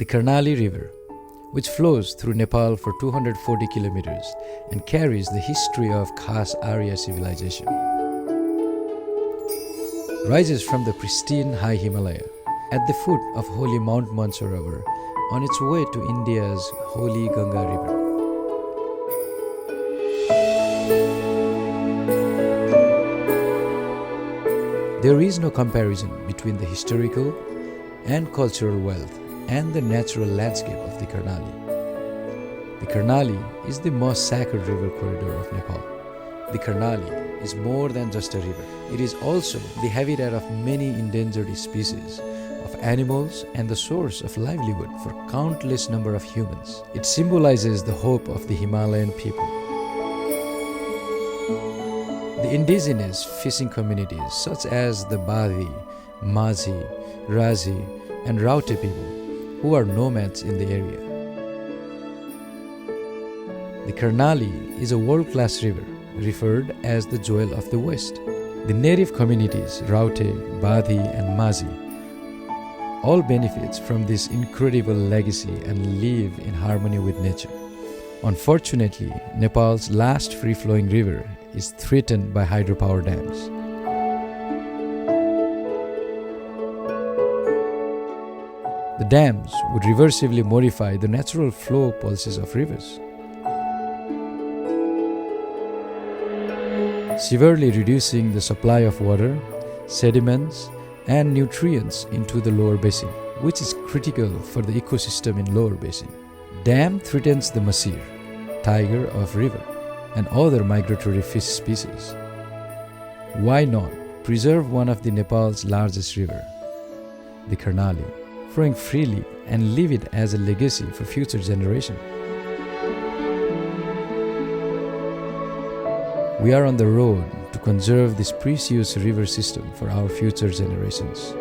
The Karnali River, which flows through Nepal for 240 kilometers and carries the history of Khas Arya civilization, rises from the pristine high Himalaya at the foot of holy Mount Mansarovar on its way to India's holy Ganga River. There is no comparison between the historical and cultural wealth and the natural landscape of the Karnali. The Karnali is the most sacred river corridor of Nepal. The Karnali is more than just a river. It is also the habitat of many endangered species of animals and the source of livelihood for countless number of humans. It symbolizes the hope of the Himalayan people. The indigenous fishing communities such as the Badi, Mazi, Razi and Raute people who are nomads in the area. The Karnali is a world-class river referred as the Jewel of the West. The native communities Raute, Badi and Mazi all benefit from this incredible legacy and live in harmony with nature. Unfortunately, Nepal's last free-flowing river is threatened by hydropower dams. The dams would reversibly modify the natural flow pulses of rivers, severely reducing the supply of water, sediments, and nutrients into the lower basin, which is critical for the ecosystem in lower basin. Dam threatens the masir, tiger of river, and other migratory fish species. Why not preserve one of the Nepal's largest river, the Karnali, flowing freely and leave it as a legacy for future generations? We are on the road to conserve this precious river system for our future generations.